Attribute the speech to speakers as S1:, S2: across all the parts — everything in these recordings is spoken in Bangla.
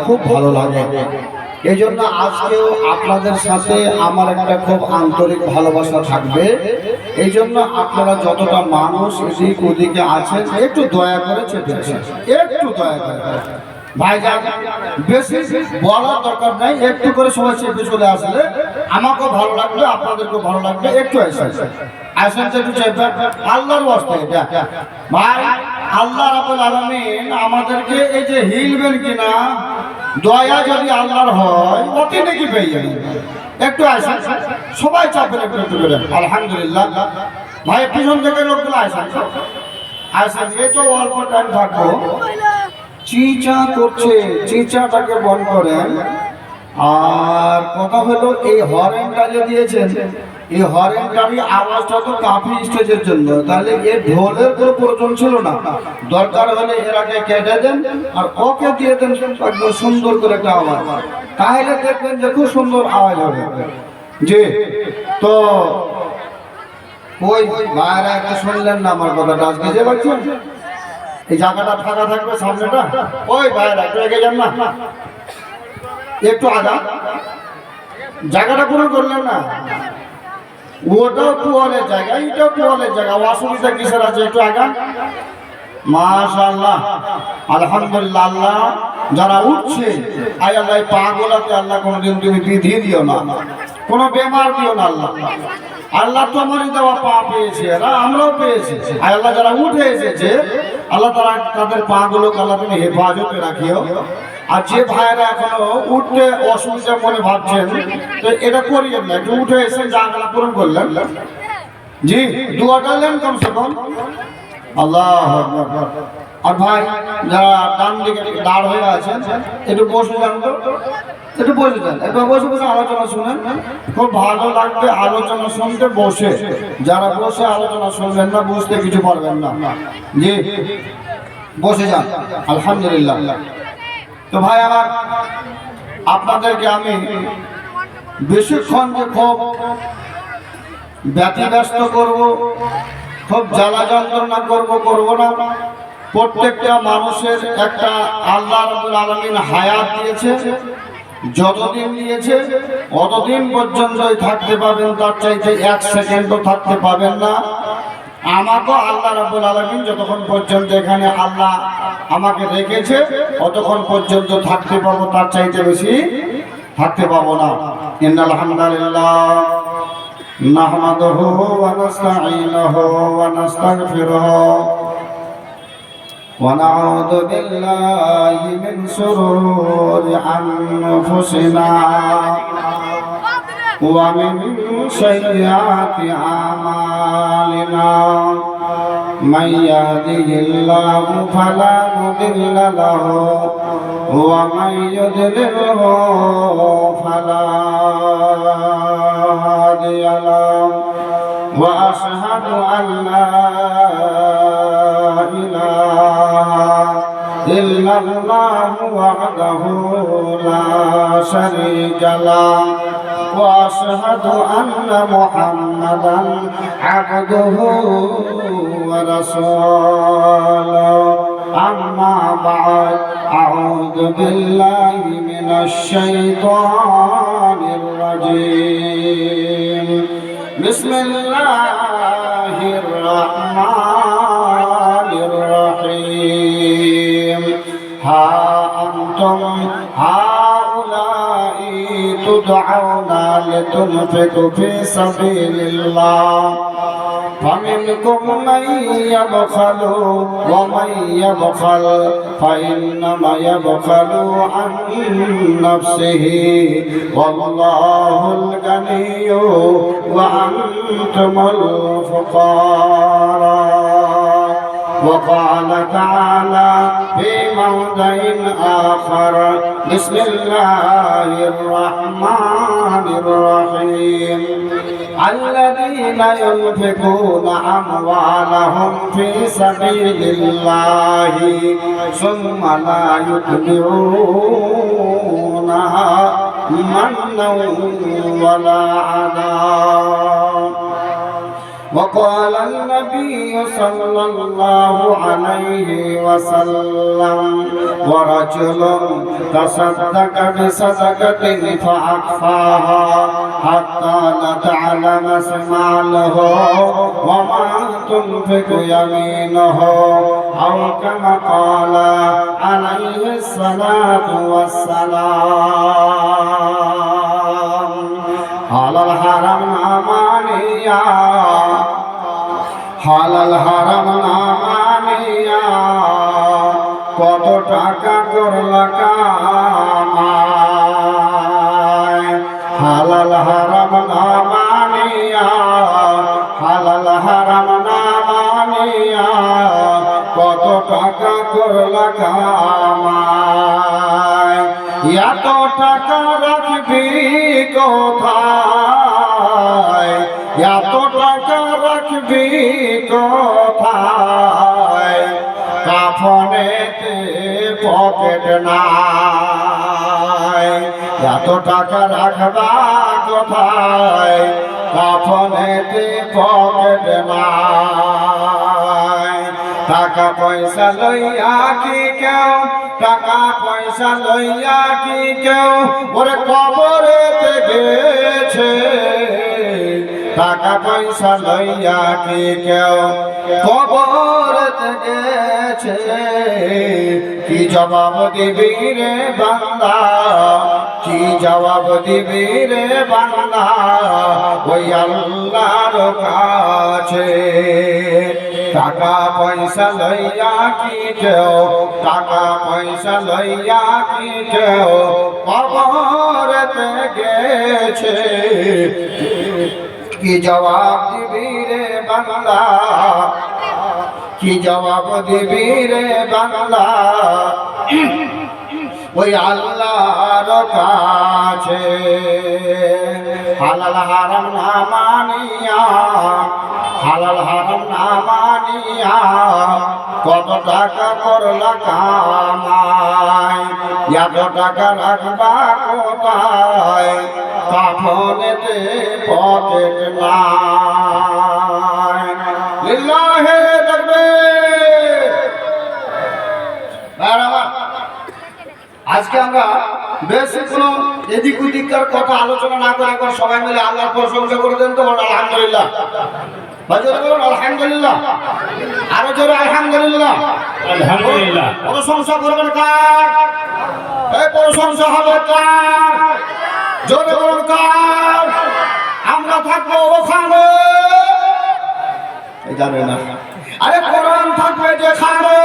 S1: খুব ভালো লাগে। এই জন্য আজকেও আপনাদের সাথে আমার একটা খুব আন্তরিক ভালোবাসা থাকবে। এই জন্য আপনারা যতটা মানুষ এদিক ওদিকে আছেন একটু দয়া করে চেপে আসেন, একটু দয়া করে ভাইজান। বেশি বলার দরকার নাই, একটু করে সবাই চেপে চলে আসলে আমাকেও ভালো লাগবে, আপনাদেরকেও ভালো লাগবে। একটু আসেন আসেন একটু চেপে, আল্লাহর ওয়াস্তে এটা ভাই। আল্লাহ রাব্বুল আলামিন আমাদেরকে এই যে হিলবেন কিনা, দয়া যদি আল্লাহর হয় অতি নাকি পেয়ে যাবেন। একটু আসেন সবাই চাপেন একটু একটু করে। আলহামদুলিল্লাহ ভাই, পিছন থেকে লোকগুলো আসেন আসেন। এই তো অল্প টাইম থাকবো। চিঁচা করছে, চিঁচাটাকে বন্ধ করেন। আর কথা হলো এই হরেনটা যে দিয়েছেন, এই হরেনটারই আওয়াজটা তো কাফি স্টেজের জন্য, তাহলে এর ঢোলের কোনো প্রয়োজন ছিল না। দরকার হলে এর আগে কেটে দেন আর ওকে দিয়ে দেন একদম সুন্দর করে একটা আওয়াজ, তাহলে দেখবেন যে খুব সুন্দর আওয়াজ হবে। জি, তো ওই ভাইরা একটা শুনলেন না আমার কথাটা? আজকে যে বলছেন এই জায়গাটা ফাঁকা থাকবে সামনেটা, ওই ভাইরা একটু এগিয়ে যান না, একটু আগা জায়গাটা পূরণ করলেন না। ওটাও টুয়ালের জায়গা, এটাও টুয়ালের জায়গা, অসুবিধা কিসের আছে? একটু আগা। মাশাআল্লাহ, আলহামদুলিল্লাহ। আল্লাহ যারা উঠছে আয় আল্লাহ পা গোলাতে আল্লাহ কোনোদিন তুমি বিধি দিও না, কোনো বেমার দিও না আল্লাহ। আল্লাহ তোমারই দেওয়া পা পেয়েছে, আমরাও পেয়েছি। আয় আল্লাহ যারা উঠে এসেছে আল্লাহ তারা তাদের পা গুলোকে আল্লাহ তুমি হেফাজতে রাখিও। আর যে ভাইরা এখনো উঠতে অসুবিধা মনে ভাবছেন, তো এটা করিয়েন না, একটু উঠে এসে জায়গাটা পূরণ করলেন। জি, দুয়াটা নেন কমসে কম। আল্লাহ আকবার। আর ভাই যারা ডান দিকে দাঁড় হয়ে আছেন একটু বসে যান, তো একটু বসে যান, একবার বসে বসে আলোচনা শুনেন, খুব ভালো লাগবে আলোচনা শুনতে। বসে যারা বসে আলোচনা শুনবেন না, বুঝতে কিছু পারবেন না। জি, বসে যান। আলহামদুলিল্লাহ। তো ভাই আমার আপনাদেরকে আমি বেশিক্ষণ যে খুব ব্যতিব্যস্ত করব, খুব জ্বালা যন্ত্রণা করব না। প্রত্যেকটা মানুষের একটা আল্লাহ রাব্বুল আলামিন হায়াত দিয়েছে, যতদিন দিয়েছে অতদিন পর্যন্তই থাকতে পাবেন, তার চাইতে এক সেকেন্ডও থাকতে পাবেন না। আমাকেও আল্লাহ রাব্বুল আলামিন যতক্ষণ পর্যন্ত এখানে আল্লাহ আমাকে রেখেছে অতক্ষণ পর্যন্ত থাকতে পাবো, তার চাইতে বেশি থাকতে পাবো না। ইন্নাল হামদালিল্লাহ নাহমাদুহু ওয়া নাস্তাঈনুহু ওয়া নাস্তাগফিরুহু ওয়া নাউযু বিল্লাহি মিন শুরুরি আনফুসিনা ওয়া মিন সাইয়্যাতি আমালিনা। মান ইয়াহদিহিল্লাহু ফালা মুদিল্লা লাহু ওয়া মান ইউদ্লিলহু ফালা হাদিয়া লাহু। ওয়া আশহাদু আন লা ইলাহা ইল্লাল্লাহু ওয়াহদাহু লা শারীকা লাহু ওয়া আশহাদু আন্না মুহাম্মাদান আবদুহু ওয়া রাসূলুহু। আম্মা বা'দ, আউযু বিল্লাহি মিনাশ শাইতানির রাজীম। বিসমিল্লাহির রাহমানির রহিম। হা আনতুম হাউলাই তুদআউনা লিতুনফিকু ফি সাবিলিল্লাহ فمنكم من يبخل ومن يبخل فإنما يبخل عن نفسه والله الغني وأنتم الفقراء. وقال تعالى في موضع آخر بسم الله الرحمن الرحيم. الذين ينفقون أموالهم في سبيل الله ثم لا يتبعونها منا ولا عذاب وقال النبي صلى الله عليه وسلم ورجل تصدق بصدقة فأخفاها حتى لا تعلم شماله وما تنفق يمينه أو كما قال عليه الصلاة والسلام হালাল হারাম না মানিয়া হালাল হারাম না মানিয়া কত টাকা করলা কামাই হালাল হারাম না মানিয়া হালাল হারাম না মানিয়া কত টাকা করলা কামাই এত টাকা রাখবি কোথায় এত টাকা রাখবি কোথায় কাফনেতে পকেট নাই এত টাকা রাখবা কোথায় কাফনেতে পকেট নাই টাকা পয়সা লইয়া কি কেউ টাকা পয়সা লইয়া কি কেউ ওরে কবরেতে গেছে টাকা পয়সা লইয়া কি কেউ কবরেতে গেছে কি জবাব দিবি রে বান্দা কি জবাব দিবি রে বান্দা ওই আল্লাহর কাছে টাকা পয়সা লইয়া কি কেউ টাকা পয়সা লইয়া কি কেউ কবরেতে গেছে কি জবাব দিবি রে বাংলা কি জবাব দিবি রে বাংলা ওই আল্লাহর কাছে হালাল হারাম না মানিয়া হালাল হারাম না মানিয়া কত টাকা করলা কামাই এত টাকা রাখবা কোথায় কাফনেতে পকেট নাই লিল্লাহে তাকবীর। আজকে আমরা বেশি কোনো এদিক ওদিককার কথা আলোচনা না করে একবার সবাই মিলে আল্লাহর প্রশংসা করে দেন তো আলহামদুলিল্লাহ আলহামদুলিল্লাহ আরো জোরে আলহামদুলিল্লাহ আলহামদুলিল্লাহ। প্রশংসা করবেন কার? এই প্রশংসা হবে কার? জোরে বলুন কার? আমরা থাকবো ওখানে যাবে না। আরে কোরআন থাকবে যেখানে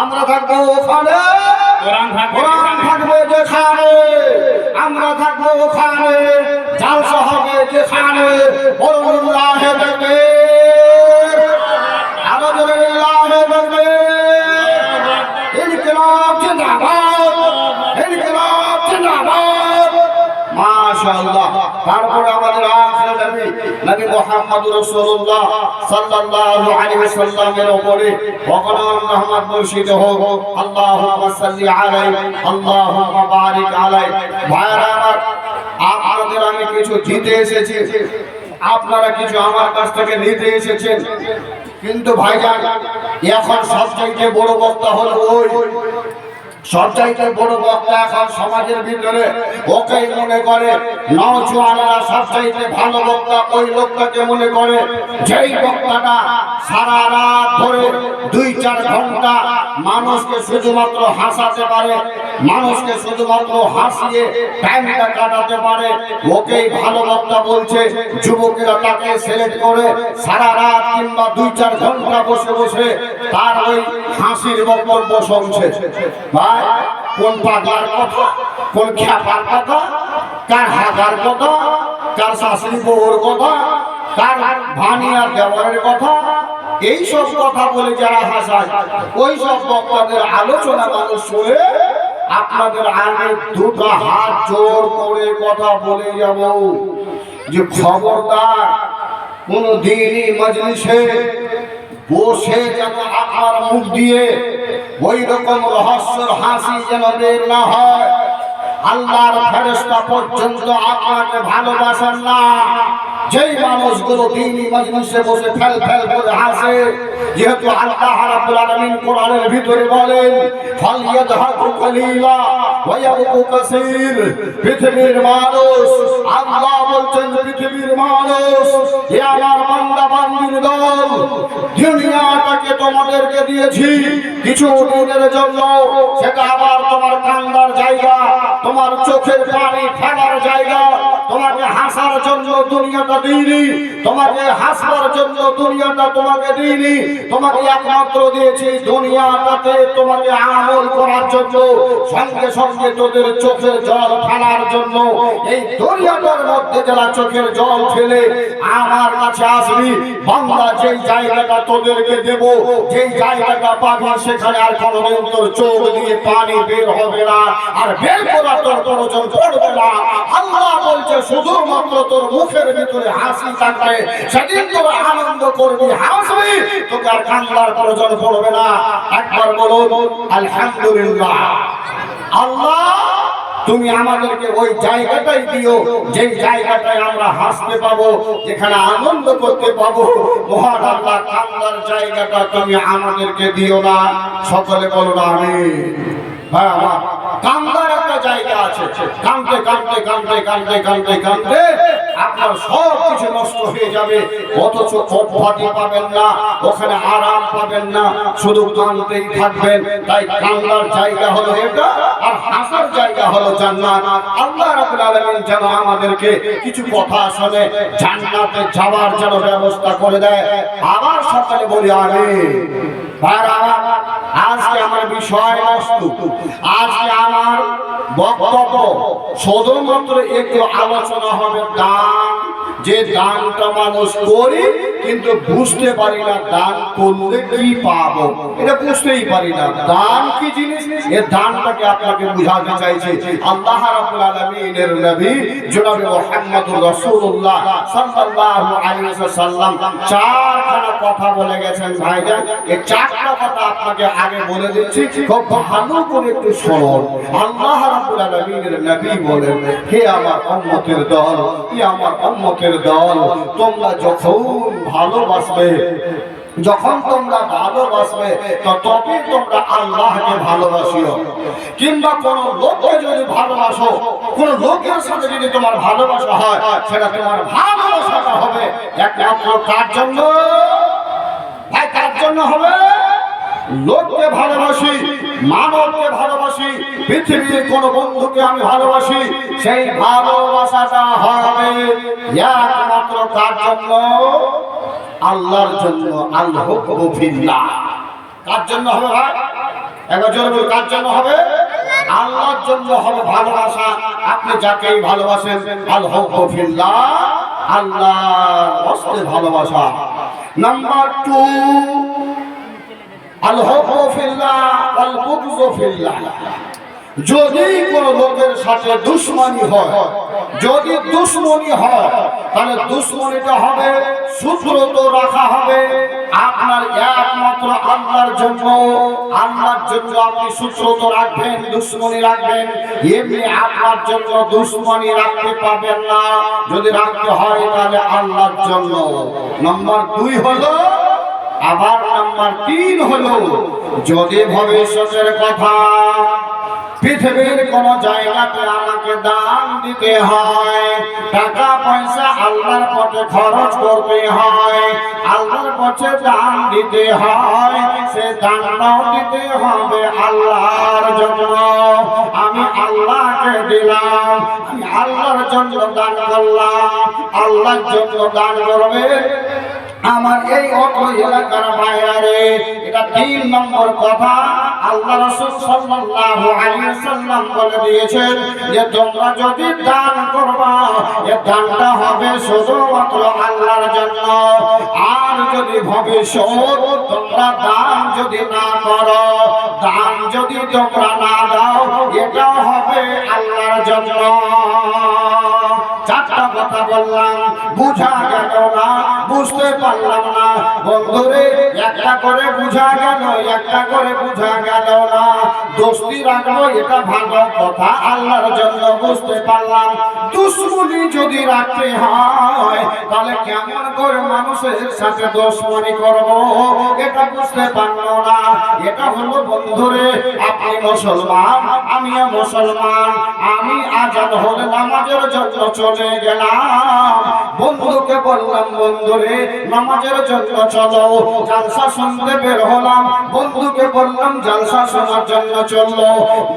S1: আমরা থাকবো ওখানে কোরআন থাকবে যেখানে আমরা থাকবো ওখানে জালসা হবে যেখানে বলুল্লাহে তাকবীর আরো জোরে লিল্লাহে তাকবীর ইনকিলাব জিন্দাবাদ ইনকিলাব জিন্দাবাদ মাশাআল্লাহ। তারপরে আমাদের আখির নবী মুহাম্মদ রাসূলুল্লাহ সাল্লাল্লাহু আলাইহি ওয়াসাল্লামের উপরে ভগবান রহমত বর্ষিত হোক। আল্লাহুম্মা সাল্লি আলাইহি আল্লাহুম্মা বারিক আলাইহি। ভাইরা আমার, আপনাদের আমি কিছু দিতে এসেছি, আপনারা কিছু আমার কাছ থেকে নিতে এসেছেন, কিন্তু ভাইজান এখন সবচাইতে বড় বক্তা হলো ওই সবচাইতে বড় বক্তা এখন সমাজের ভিতরে ওকেই মনে করে। নওজওয়ানরা সবচাইতে ভালো বক্তা ওই লোকটাকে মনে করে যেই বক্তাটা সারা রাত ধরে 2-4 ঘন্টা মানুষকে শুধুমাত্র হাসাতে পারে, মানুষকে শুধুমাত্র হাসিয়ে টাইমটা কাটাতে পারে, ওকেই ভালো বক্তা বলছে। যুবকেরা তাকে সিলেক্ট করে সারা রাত কিংবা 2-4 ঘন্টা বসে বসে তার ওই হাসির বক্তব্য শুনছে। কোন পাগলার কথা, কোন খ্যাপার কথা, কার হাগার কথা, কার শাশুড়ি বউর কথা, কার ভানিয়া দেওয়ারের কথা, এই সব কথা বলে যারা হাসায় ওই সব বক্তাদের আলোচনা মানুষ শুনে আপনাদের আগে দুটো হাত জোর করে কথা বলে যাব যে খবরদার কোন দিনই মজলিসে বসে যেন আপনার মুখ দিয়ে ওই রকম রহস্যের হাসি যেন বের না হয়। আল্লাহর ফেরেশতা পর্যন্ত আপনাকে ভালোবাসেন না, যেই মানুষগুলো দ্বীনি মজলিসে বসে ফেল ফেল করে হাসে, যেহেতু আল্লাহ রাব্বুল আলামিন কোরআনের ভিতরে বলেন ফালইয়াদহাকু কালিলা ওয়া ইয়াবকু কাসীর। পৃথিবীর মানুষ, আল্লাহ বলছেন পৃথিবীর মানুষ, হে আমার বান্দা বান্দির দল, দুনিয়াটাকে তোমাদেরকে দিয়েছি কিছু দিনের জন্য, সেটা আবার তোমার কান্দার জায়গা, তোমার চোখের পানি ফেলার জায়গা। তোমাকে হাসার জন্য দুনিয়াটা দিইনি, তোমাকে হাসবার জন্য দুনিয়াটা তোমাকে দিইনি, তোমাকে একমাত্র দিয়েছি দুনিয়াটাতে তোমাকে আমল করার জন্য, সঙ্গে সঙ্গে তোদের চোখের জল ফেলার জন্য। এই দুনিয়াটার মধ্যে যারা চোখের জল ফেলে আমার কাছে আসবি, বান্দা যেই জায়গাটা তোদেরকে দেব, যেই জায়গাটা পাবি, সেখানে আর কোনোদিন তোর চোখ দিয়ে পানি বের হবে না, আর বের করার তোর প্রয়োজন পড়বে না। আল্লাহ বলছে শুধুমাত্র তোর মুখের ভিতরে হাসি থাকবে, সেদিন তোর আনন্দ করবি, হাসবি, তোকে আর কান্নার প্রয়োজন পড়বে না। একবার বলুন আলহামদুলিল্লাহ। আল্লাহ তুমি আমাদেরকে ওই জায়গাটাই দিও, যেই জায়গাটায় আমরা হাসতে পাবো, যেখানে আনন্দ করতে পাবো। মহান আল্লাহ, কান্নার জায়গাটা তুমি আমাদেরকে দিও না। সকলে বলুন আমিন। ভাই আমার, কান্দার একটা জায়গা আছে, কাঁদতে কাঁদতে কাঁদতে কাঁদতে কাঁদতে কাঁদতে আপনার সব কিছু নষ্ট হয়ে যাবে, অথচ কফাটি পাবেন না, ওখানে আরাম পাবেন না, শুধু কাঁদতেই থাকবেন। তাই কান্দার জায়গা হলো এটা, আর হাসার জায়গা হলো জান্নাত। আল্লাহ রাব্বুল আলামিন যেন আমাদেরকে কিছু কথা শুনে জান্নাতে যাওয়ার যেন ব্যবস্থা করে দেয়। আবার সকালে বলি আমিন। আজকে আমার বিষয়বস্তু, আজকে আমার বক্তব্য শুধুমাত্র একটু আলোচনা হবে দান। যে দানটা মানুষ করি কিন্তু বুঝতে পারি না দান করলে কি পাবো, এটা বুঝতেই পারি না দান কি জিনিস। এই দানটাকে আপনাকে বুঝাতে চাইছে আল্লাহ রাব্বুল আলামিনের নবী জনাবে মুহাম্মদুর রাসূলুল্লাহ সাল্লাল্লাহু আলাইহি ওয়াসাল্লাম চারখানা কথা বলে গেছেন। ভাইজান, এই চারটা কথা আপনাকে আগে বলে দিচ্ছি, খুব ভালো করে একটু শুনুন। আল্লাহ রাব্বুল আলামিনের নবী বলেন, হে আমার উম্মতের দল, হে আমার উম্মতের দল, তোমরা যখন ভালোবাসবে, যখন তোমরা ভালোবাসবে তবে তোমরা আল্লাহকে ভালোবাসিও। কিংবা কোন লোককে যদি ভালোবাসো, কোন লোকের সাথে যদি তোমার ভালোবাসা হয়, সেটা তোমার ভালোবাসাটা হবে একমাত্র কার জন্য? ভাই, কার জন্য হবে? লোককে ভালোবাসি, মানবকে ভালোবাসি, পৃথিবীর কোন বন্ধুকে আমি ভালোবাসি, সেই ভালোবাসাটা হবে একমাত্র কার জন্য? আল্লাহর জন্য। আল হুব্বু ফিল্লাহ। কার জন্য হবে ভাই? একবার জোরে বলুন, কার জন্য হবে? আল্লাহর জন্য হবে ভালোবাসা। আপনি যাকেই ভালোবাসেন, আল হুব্বু ফিল্লাহ, আল্লাহর ওয়াস্তে ভালোবাসা। নাম্বার 2, আল হুব্বু ফিল্লাহ ওয়াল বুগযু ফিল্লাহ। যদি কোন লোকের সাথে দুশমনি হয়, যদি দুশমনি হয়, তাহলে দুশমনিটা হবে সূত্র রাখা হবে আপনার একমাত্র আল্লাহর জন্য। আল্লাহর জন্য আপনি সূত্র তো রাখবেন, দুশমনি রাখবেন। এমনি আপনার জন্য দুশমনি রাখতে পারবেন না। যদি রাখতে হয় তাহলে আল্লাহর জন্য। নাম্বার 2 হলো, আবার নাম্বার 3 হলো, যদি ভবিষ্যতের কথা পৃথিবীর কোন জায়গাতে আমাকে দান দিতে হয়, টাকা পয়সা আল্লাহর পথে খরচ করতে হয়, আল্লাহর পথে দান দিতে হয়, সে দানটাও দিতে হবে আল্লাহর জন্য। আমি আল্লাহকে দিলাম, আমি আল্লাহর জন্য দান করলাম, আল্লাহর জন্য দান করবে আমার এই অত এলাকার বাইরে। এটা 3 নম্বর কথা। আল্লাহ রাসূল সাল্লাল্লাহু আলাইহি ওয়াসাল্লাম বলে দিয়েছেন যে তোমরা যদি দান করবা, এই দানটা হবে শুধুমাত্র আল্লাহর জন্য। আর যদি ভবিষ্যৎ তোমরা দান যদি না করো, দান যদি তোমরা না দাও, এটা হবে আল্লাহর জন্য। 4টা কথা বললাম, বুঝা গেল না, বুঝতে পারলাম না। বন্ধুরে, একটা করে বুঝা গেল, একটা করে বুঝা গেল না। দোস্তি রাখবো এটা ভালো কথা, আল্লাহর জন্য বুঝতে পারলাম। দুশ্মনী যদি রাখতে হয় তাহলে কেমন করে মানুষের সাথে দুশ্মনী করব এটা বুঝতে পারলো না। এটা হলো বন্ধুরে, আপনি মুসলমান, আমিও মুসলমান। আমি আজান হলে নামাজের জন্য চলে গেলাম। বন্ধুকে বললাম, বন্ধুরে নামাজের জন্য চলো। জালসা শুনতে বের হলাম, বন্ধুকে বললাম জালসা শোনার জন্য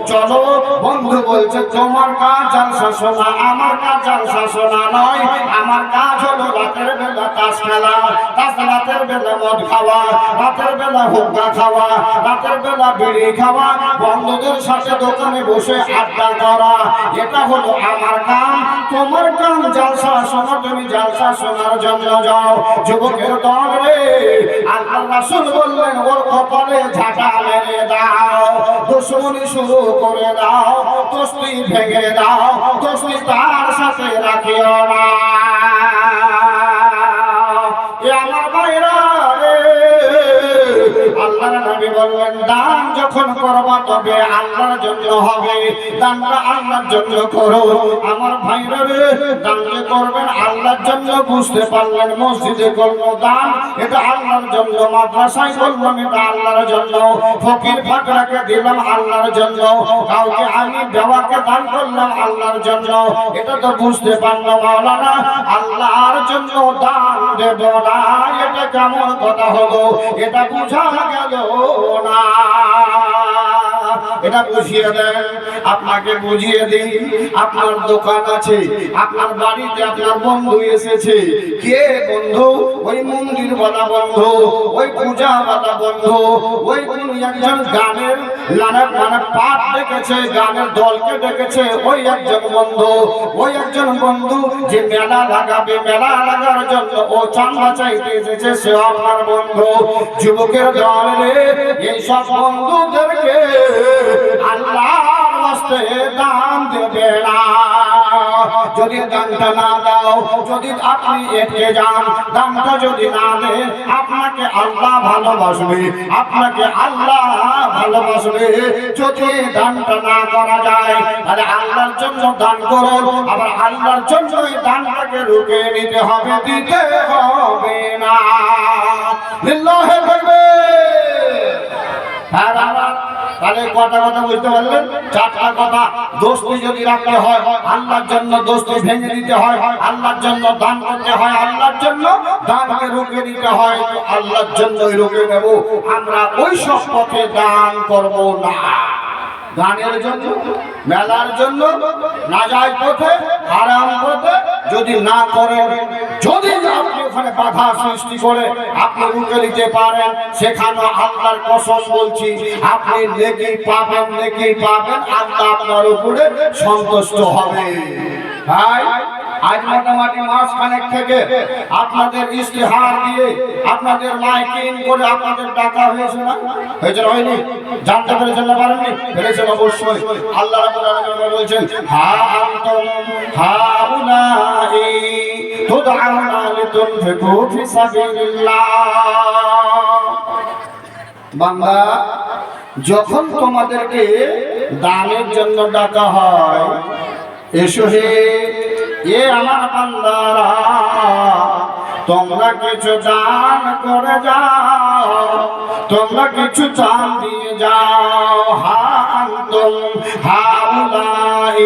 S1: চলো। বন্ধু বলছে তোমার কাজ জালসা শোনা, আমার কাজ জালসা শোনা নয়। আমার কাজ হলো রাতের বেলা তাস খেলা, রাতের বেলা মদ খাওয়া, রাতের বেলা হুক্কা খাওয়া, রাতের বেলা বিড়ি খাওয়া, বন্ধুদের সাথে দোকানে বসে আড্ডা করা। এটা হলো আমার কাম। তোমার কাম জালসা শোনা, তুমি জালসা শোনার জন্য যাও। যুবকের দল রে, আল্লাহ রাসূল বললেন ওর কপালে ঝাঁটা মেরে দাও, দুশ্মনী শুরু করে দাও, দোস্তি ভেঙে দাও, দোস্তি তার সাথে রাখিও না। আমার ভাইরা রে, আল্লাহর নবী বললেন দান যখন করবা তবে আল্লাহর জন্য হবে, দানটা আল্লাহর জন্য করো। আমার ভাইরা রে, দান যে করবেন আল্লাহর জন্য বুঝতে পারলেন। মসজিদে করলো দান, এটা আল্লাহর জন্য। মাদ্রাসায় করলাম, এটা আল্লাহর জন্য। ফকির ফাকরাকে দিলাম আল্লাহর জন্য। কাউকে আমি দেওয়াকে দান করলাম আল্লাহর জন্য। এটা তো বুঝতে পারলো মাওলানা, আল্লাহর জন্য দান দেব না, এটা কেমন কথা হলো? এটা বুঝা গেল না। এটা বুঝিয়ে দেন, আপনাকে বুঝিয়ে দিই। আপনার দোকান আছে, আপনার বাড়িতে আপনার বন্ধু এসেছে। কে বন্ধু? ওই মন্দিরওয়ালা বন্ধু, ওই পূজাওয়ালা বন্ধু, ওই কোন একজন গানের মানে পাঠ ডেকেছে, গানের দলকে ডেকেছে, ওই একজন বন্ধু। ওই একজন বন্ধু যে মেলা লাগাবে, মেলা লাগার জন্য ও চাঁদা চাইতে এসেছে, সে আপনার বন্ধু। যুবকের দল রে, এইসব বন্ধুদেরকে আল্লাহর রাস্তে দান দেবে না। যদি দানটা না দাও, যদি আপনি এটকে যান, দানটা যদি না দেন, আপনাকে আল্লাহ ভালোবাসবে, আপনাকে আল্লাহ ভালোবাসবে। যদি দানটা না করা যায় তাহলে আল্লাহর জন্য দান করুন, আবার আল্লাহর জন্য এই দানটাকে রুখে নিতে হবে, দিতে হবে না। লিল্লাহি তাহলে কটা কথা বুঝতে পারলেন? চারটা কথা। দোস্তি যদি রাখতে হয় আল্লাহর জন্য, দোস্তি ভেঙে দিতে হয় আল্লাহর জন্য, দান করতে হয় আল্লাহর জন্য, দানকে রুখে দিতে হয় আল্লাহর জন্যই রুখে দেব। আমরা ওই সব পথে দান করব না। গানের জন্য, মেলার জন্য, নাজায়েজ পথে, হারাম পথে যদি না করেন, যদি আপনি ওখানে বাধা সৃষ্টি করে আপনি রুখে দিতে পারেন, সেখানে আল্লাহর কসম বলছি আপনি নেকি পাবেন, নেকি পাবেন। আল্লাহ আপনার উপরে সন্তুষ্ট হবে। ভাই, আজ মোটামুটি মাস খানেক থেকে আপনাদের ইস্তেহার দিয়ে, আপনাদের মাইকিং করে আপনাদের ডাকা হয়েছে না? হয়েছে না? হয়নি? জানতে পেরেছেন না? পারেননি? পেরেছেন অবশ্যই। আল্লাহ রাব্বুল আলামিন বলছেন, হা আনতুম হাউলাই তুদআউনা লিতুনফিকু ফি সাবিলিল্লাহ। বান্দা, যখন তোমাদেরকে দানের জন্য ডাকা হয়, এসো হে এ আমার বান্দারা, তোমরা কিছু দান করে যাও, তোমরা কিছু দান দিয়ে যাও। হা আনতুম হাউলাই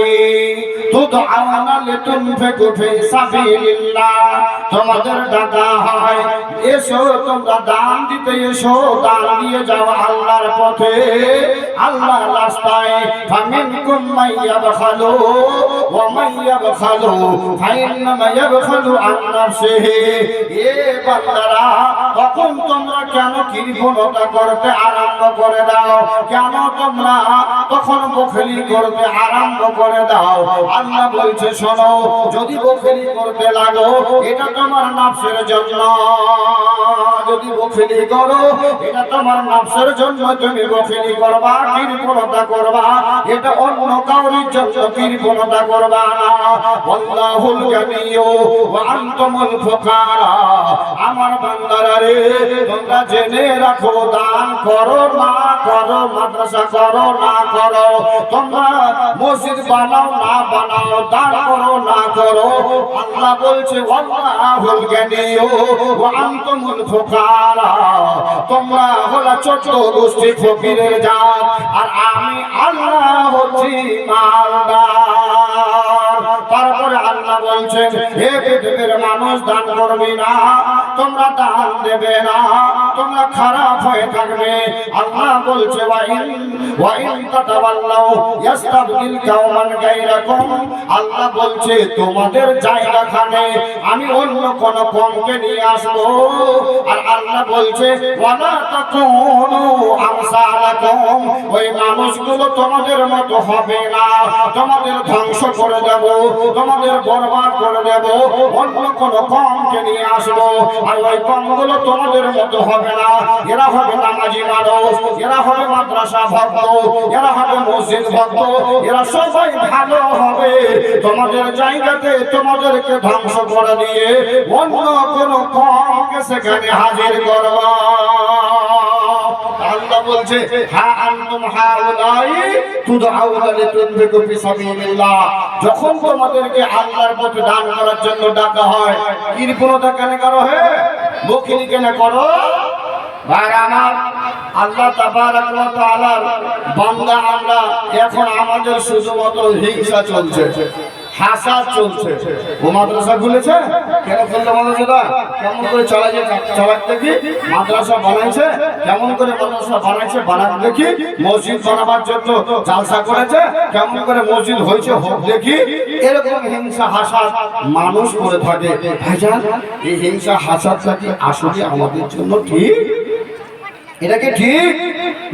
S1: তুদআউনা লিতুনফিকু ফি সাবিলিল্লাহ। তোমাদের ডাকা হয়, এসো তোমরা দান দিতে এসো, দান দিয়ে যাও আল্লাহর পথে, আল্লাহর রাস্তায়। ফামিনকুম মাইয়াবখালু ওয়া মাইয়াবখালু ফাইন্নামা ইয়াবখালু আন নাফসিহি। এ বান্দারা, তখন তোমরা কেন কৃপণতা করতে আরম্ভ করে দাও? কেন তোমরা তখন বখলি করতে আরম্ভ করে দাও? আল্লাহ বলছে, শোনো, যদি বখলি করতে লাগো এটা তোমার নফসের জন্য। যদি বখিলি করো এটা তোমার নফসের জন্য তুমি বখিলি করবা, কৃপণতা করবা, এটা অন্য কাউরির জন্য কৃপণতা করবা না। আল্লাহুল গানিয়্যু ওয়া আনতুমুল ফুকারা। আমার বান্দারা রে, তোমরা জেনে রাখো, দান করো না করো, মাদ্রাসা করো না করো, তোমরা মসজিদ বানাও না বানাও, দান করো না করো, আল্লাহ বলছে আল্লাহুল গানিয়্যু ওয়া আনতুমুল ফুকারা। তোমরা হলো ছোট গোষ্ঠী ফকিরের জাত, আর আমি আল্লাহ হচ্ছি মালদার। তারপরে আল্লাহ বলছেন, হে পৃথিবীর মানুষ, দান করবি না, তোমরা দান দেবে না, তোমরা খারাপ হয়ে থাকবে। আল্লাহ বলছে ওয়া ইন তাতাওয়াল্লাউ ইস্তাবদিল কাওমান গায়রাকুম। আল্লাহ বলছে তোমাদের জায়গাখানে আমি অন্য কোন কমকে নিয়ে আসবো। আর আল্লাহ বলছে ওয়ালা তাকুনু আমসালাকুম, ওই মানুষগুলো তোমাদের মতো হবে না, তোমাদের ধ্বংস করে দেব, তোমাদের বরবাদ করে দেব, অন্য কোন কমকে নিয়ে আসবো। আর ওই কমগুলো তোমাদের মতো হবে না, এরা হবে নামাজি মানুষ, এরা হবে মাদ্রাসা ভক্ত, এরা হবে মসজিদ ভক্ত, এরা সবাই ভালো হবে। তোমাদের জায়গাতে তোমাদেরকে ধ্বংস করে দিয়ে অন্য কোন কমকে সেখানে হাজির করবা। আল্লাহ বলছে হা আনতুম হাউলাই তুদআউনা লিতুনফিকু ফি সাবিলিল্লাহ। যখন তোমাদেরকে আল্লাহর পথে দান করার জন্য ডাকা হয়, কৃপণতা কেন করো? হে বখিলি কেন করো? ভাইরা আমার, আল্লাহ তাবারাক ওয়া তাআলার বান্দা আমরা, এখন আমাদের শুধুমাত্র হিংসা চলছে, হাসাদ চলছে। ও মাদ্রাসা খুলেছে, কেন খুললো মাদ্রাসাটা? কেমন করে চালাতে দেখি। মাদ্রাসা বানাইছে, কেমন করে মাদ্রাসা বানাইছে বানাতে দেখি। মসজিদ বানাবার জন্য জালসা করেছে, কেমন করে মসজিদ হয়েছে হোক দেখি। এরকম হিংসা হাসাদ মানুষ করে থাকে। ভাইজান, এই হিংসা হাসাদটা কি আসলে আমাদের জন্য ঠিক? এটা কি ঠিক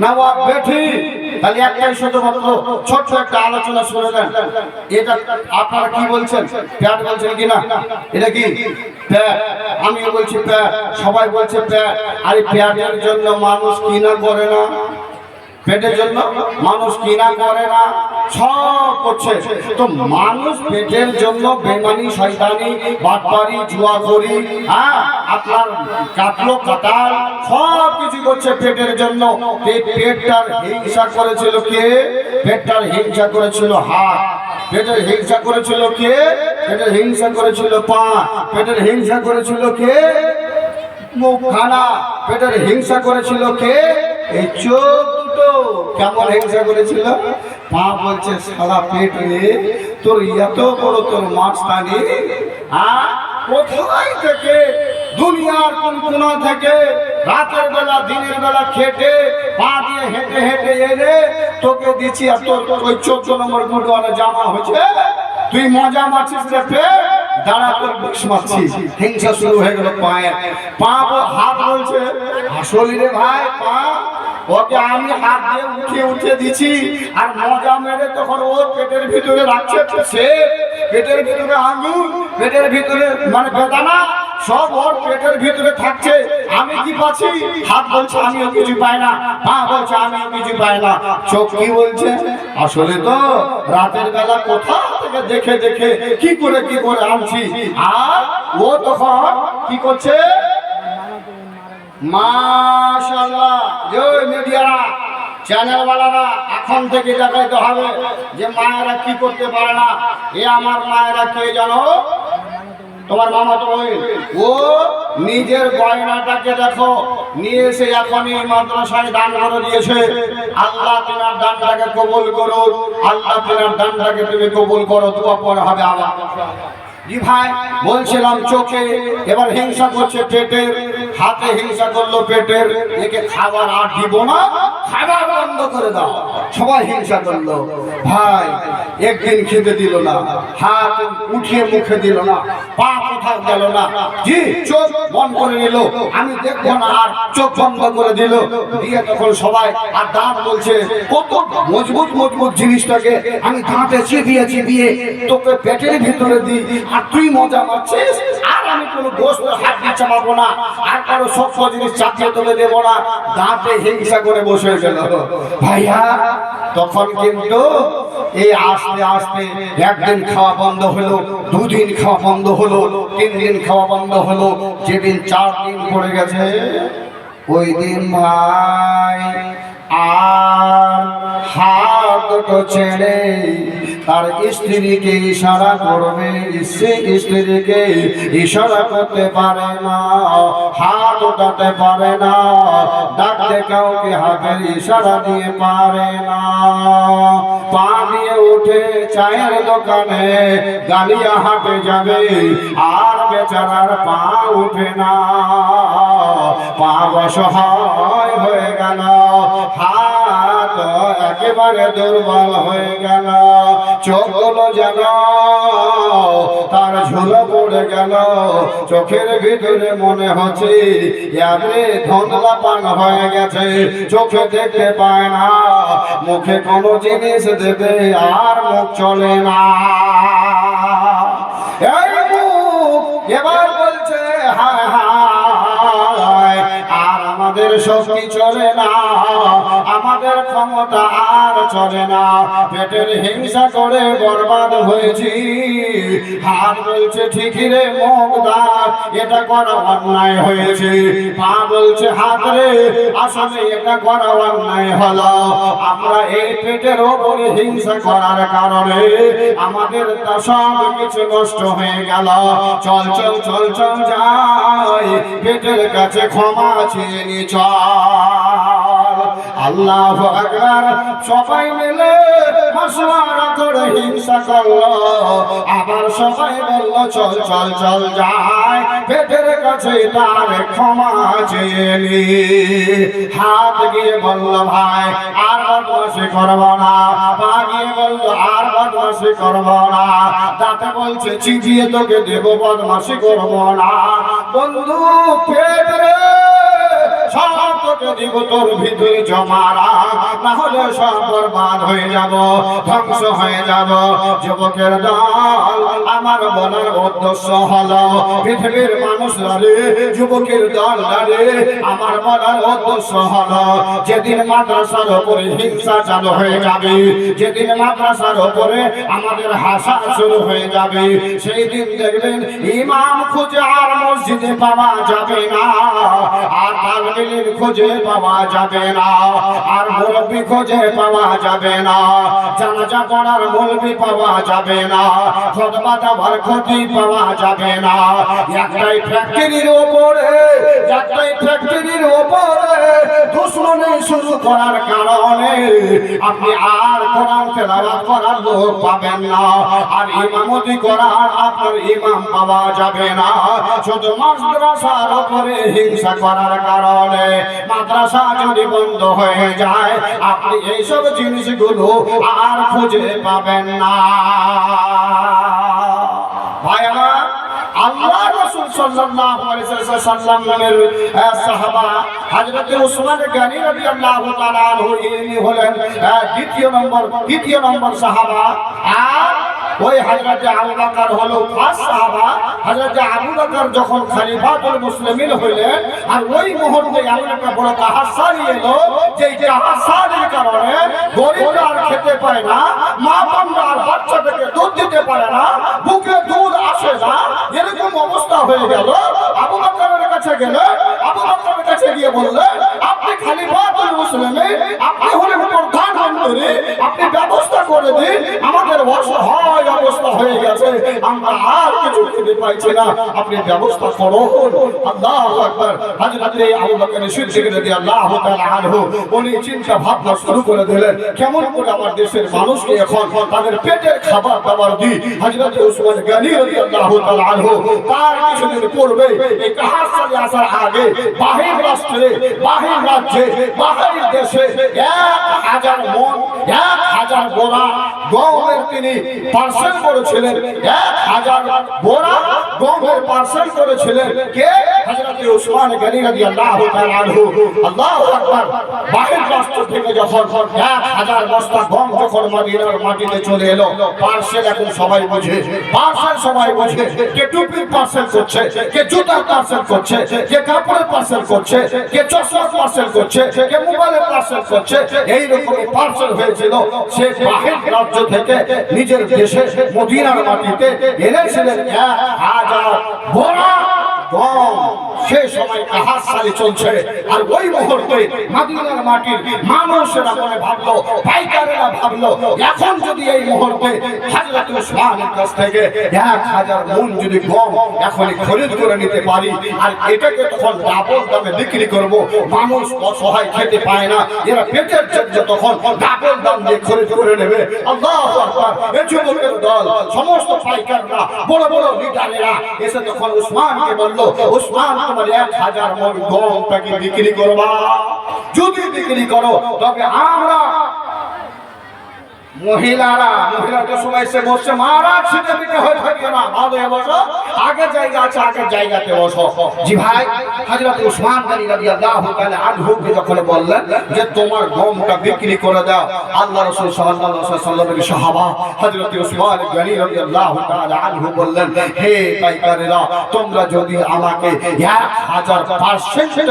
S1: না বেঠিক? তাহলে একটাই শুধুমাত্র ছোট্ট একটা আলোচনা শুনে দেন। এটা আপনারা কি বলছেন? প্যাট বলছেন কিনা? এটা কি প্যাট? আমিও বলছি প্যাট, সবাই বলছে প্যাট। আরে প্যাটের জন্য মানুষ কিনা করে না, পেটের জন্য মানুষ কিনা করে না, সব করছে। তো মানুষ পেটের জন্য বেমানি, শয়তানি, বাটপারি, জুয়াখড়ি, আপনার কাটলো কাটাল, সব কিছু করছে পেটের জন্য। এই পেটটার হিংসা করেছিল কে? পেটটার হিংসা করেছিল হাত। পেটের হিংসা করেছিল কে? পেটের হিংসা করেছিল পা। পেটের হিংসা করেছিল কে? মুখ খানা। পেটের হিংসা করেছিল কে? এই চোখ দুটো। কেমন হিংসা করেছিল? পা বলছে সারা পেট রে, তোর এত বড় তোর মাছতানি, কোথায় থেকে দুনিয়ার কোন কোনা থেকে রাতের বেলা দিনের বেলা খেটে পা দিয়ে হেঁটে হেঁটে এনে তোকে দিচ্ছি, আর তোর ওই 14 নম্বর গুডওয়ালা জামা হয়েছে, তুই মজা মারছিস রে পেট, দাঁড়া তোর বিষ মারছিস। হিংসা শুরু হয়ে গেল পায়ে। পা হাত বলছে আসলে রে ভাই পা, ওকে আমি হাত দিয়ে উঠিয়ে উঠিয়ে দিচ্ছি, আর মজা মেরে তখন ওর পেটের ভিতরে রাখছে, সে পেটের ভিতরে আঙুল, পেটের ভিতরে মানে বেদানা সব ওর পেটের ভিতরে থাকছে। আমি কি পাচ্ছি? হাত বলছে আমিও কিছু পাই না, পা বলছে আমিও কিছু পাই না, চোখ কি বলছে আসলে তো রাতের বেলা কোথা থেকে দেখে দেখে কি করে আনছি। আর ও তখন কি করছে? মাশাআল্লাহ, জয় মিডিয়ারা, চ্যানেলওয়ালারা, এখন থেকে দেখাইতে হবে যে মায়েরা কি করতে পারে না। এ আমার মায়েরা কে জানো? তোমার মামাতো বোন। ও নিজের গয়নাটাকে দেখো নিয়ে এসে এখনই মাদ্রাসায় দান করে দিয়েছে। আল্লাহ তোমার দানটাকে কবুল করো, আল্লাহ তোমার দানটাকে তুমি কবুল করো, দোয়া পড়া হবে আবার। জি ভাই, বলছিলাম চোখে, এবার হিংসা করছে পেটের, হাতে হিংসা করলো পেটের, একে খাবার আর দিব না, খাবার বন্ধ করে দাও। সবাই হিংসা করলো। ভাই একদিন খেতে দিল না, হাত উঠিয়ে মুখে দিল না, পা কোথাও গেল না, জি চোখ বন্ধ করে নিল, আমি দেখবো না, আর চোখ বন্ধ করে দিল দিয়ে তখন সবাই আর দাঁত বলছে কত মজবুত মজবুত জিনিসটাকে আমি দাঁতে চিবিয়ে চিবিয়ে তোকে পেটের ভিতরে দিই, আর তুই মজা মারছিস, আর আমি কোনো গোশতের হাড্ডি চাপাবো না, আর কারো শক্ত জিনিস চাপিয়ে তুলে দেবো না, দাঁতে হিংসা করে বসে গেল। ভাইয়া তখন কিন্তু এই আস্তে আস্তে একদিন খাওয়া বন্ধ হলো, দুদিন খাওয়া বন্ধ হলো, 3 দিন খাওয়া বন্ধ হলো, যেদিন 4 দিন পড়ে গেছে ওই দিন ভাই আর হাত দুটো ছেড়ে তার স্ত্রীকে ইশারা করবে, স্ত্রীকে ইশারা করতে পারে না, হাত উঠাতে পারে না, ডাকতে কাউকে হাতের ইশারা দিয়ে পারে না। পা দিয়ে উঠে চায়ের দোকানে গালিয়া হাটে যাবে, আর বেচারার পা উঠে না, পা অসহায় হয়ে গেল, হাত একেবারে দুর্বল হয়ে গেল, চোখগুলো যেন তার ঝুলো পড়ে গেল, চোখের ভিতরে মনে হচ্ছে এবারে ধন্দলা পান হয়ে গেছে, চোখে দেখতে পায় না, মুখে কোনো জিনিস দেবে আর মুখ চলে না। এই মুখ এবার বলছে হায় হায়, আর আমাদের শক্তি চলে না, আমাদের ক্ষমতা আর চলে না, পেটের হিংসা করে বরবাদ হয়েছি। হাত বলছে ঠিকই রে মুখদার, এটা করা অন্যায় হয়েছে। পা বলছে হাত রে আসলে এটা করা অন্যায় হলো, আমরা এই পেটের ওপরে হিংসা করার কারণে আমাদের তা সব কিছু নষ্ট হয়ে গেল। চল চল চল চল যাই পেটের কাছে ক্ষমা চেয়ে নি চল। আল্লাহু আকবার। সবাই মিলে মাশওয়ারা করে হিংসা করলো, আবার সবাই বলল চল চল চল যাই পেটের কাছে তার ক্ষমা চেয়ে নি। হাত গিয়ে বলল ভাই আর বদমাশি করব না, পা গিয়ে বলল আর বদমাশি করব না, দাঁতে বলছে চিবিয়ে তোকে দেব বদমাশি করব না। বন্ধু পেট রে সব তোকে দিব তোর ভিতরে জমা রাখ, না হলে সব বরবাদ হয়ে যাব, ধ্বংস হয়ে যাব। যুবকের দল আমার বলার উদ্দেশ্য হলো পৃথিবীর মানুষরা রে, যুবকের দল রে আমার বলার উদ্দেশ্য হলো যেদিন মাদ্রাসার উপরে হিংসা চালু হয়ে যাবে, যেদিন মাদ্রাসার উপরে আমাদের হাসা শুরু হয়ে যাবে, সেই দিন দেখবেন ইমাম খুঁজে আর মসজিদে পাওয়া যাবে না, আর তালবিল খুঁজে পাওয়া যাবে না, আর মুরব্বি খুঁজে পাওয়া যাবে না, জানাজা পড়ার মুরব্বি পাওয়া যাবে না, খুতবা দেওয়ার খতিব পাওয়া যাবে না। একটাই ফ্যাক্টরির উপরে দুশ্মনী শুরু করার কারণে আপনি আর কোরআন তেলাওয়াত করার লোক পাবেন না, আর ইমামতি করার আপনার ইমাম পাওয়া যাবে না। শুধু মাদ্রাসার উপরে হিংসা করার কারণে মাদ্রাসা যদি বন্ধ হয়ে যায় আপনি এইসব জিনিসগুলো আর খুঁজে পাবেন না। ভাই আমার আল্লাহ রাসূল সাল্লাল্লাহু আলাইহি ওয়াসাল্লামের সাহাবা হযরত উসমান গনি রাদিয়াল্লাহু তাআলা আনহু ইনি হলেন দ্বিতীয় নম্বর সাহাবা, আর ওই হযরত আবু বকর হলো ফার্স্ট সাহাবা। হযরত আবু বকর যখন খলিফাতুল মুসলিমিন হইলেন, আর ওই মুহূর্তে এমন একটা বড় তাহাসারি এলো যে তাহাসারির কারণে গরিবরা আর খেতে পায় না, মা বোনরা আর বাচ্চাদেরকে দুধ দিতে পারে না, বুকে দুধ আসে না, এরকম অবস্থা হয়ে গেল। আবু বকরের কাছে গেলে আবু বকরের কাছে গিয়ে বললেন আপনি খলিফাতুল মুসলিমিন, আপনি হলেন প্রধানমন্ত্রী, আপনি ব্যবস্থা করে দিন, আমাদের অসহায় অবস্থা হয়ে গেছে, আমরা আর কিছু খেতে পাইছি না, আপনি ব্যবস্থা করুন। আল্লাহু আকবার। হযরত আবু বকর সিদ্দিক রাদিয়াল্লাহু তাআলা আনহু উনি চিন্তা ভাবনা শুরু করে দিলেন কেমন করে আমার দেশের মানুষকে এখন তাদের পেটের খাবার দাবার দিই। হযরত উসমান গনি রাদিয়াল্লাহু তাআলা আনহু তার কিছুদিন পূর্বে এই কাহাসালি আসার আগে বাহির রাষ্ট্রে, বাহির রাজ্যে, বাহির দেশে 1000 মণ 1000 বোরা গমের তিনি পার্সেল করেছিলেন। 1000 বোরা গমের পার্সেল করেছিলেন কে? হযরত উসমান গনি রাদিয়াল্লাহু তাআলা আনহু আল্লাহু আকবার বাহির রাষ্ট্র থেকে যখন 1000 বস্তা গম যখন মদিনার মাটিতে চলে এলো, পার্সেল এখন সবাই বোঝে, পার্সেল সবাই বোঝে, কে টুপির পার্সেল করছে, কে জুতার পার্সেল করছে, কে কাপড়ের পার্সেল করছে, কে চশমার পার্সেল করছে, কে মোবাইলের পার্সেল করছে। এই রকমই পার্সেল হয়েছিল। সে বাহির রাজ্য থেকে নিজের দেশে মদিনার মাটিতে এনেছিলেন 1000 বোরা গম। সেই সময় কাহাসালি চলছে, আর ওই মুহূর্তে মদিনার মাটির মানুষেরা মনে ভাবলো, পাইকারেরা ভাবলো, এখন যদি এই মুহূর্তে হযরত উসমানের কাছ থেকে 1000 মণ যদি গম এখনই খরিদ করে নিতে পারি, আর এটাকে তখন ডাবল দামে বিক্রি করব, মানুষ অসহায় খেতে পায় না, এরা পেটের জন্য তখন ডাবল দাম দিয়ে খরিদ করে নেবে। আল্লাহু আকবার। এই যুবকের দল, সমস্ত পাইকাররা, বড় বড় লিডারেরা এসে তখন উসমানকে বলল, উসমান তোমার 1000 মণ গমটাকে বিক্রি করবা, যদি বিক্রি করো তবে আমরা মহিলাদের সময় এসে বসছে, মারা ছিটে পিটে হয়ে থাকিও না, ভালো বসো, আগের জায়গা আছে আগের জায়গাতে বসো। জি ভাই, হযরত উসমান গনি রাদিয়াল্লাহু তাআলা আনহুকে যখন বললেন যে তোমার গমটা বিক্রি করে দাও, আল্লাহ রাসূল সাল্লাল্লাহু আলাইহি ওয়াসাল্লামের সাহাবা হযরত উসমান গনি রাদিয়াল্লাহু তাআলা আনহু বললেন, হে পাইকারেরা, তোমরা যদি আমাকে 1000%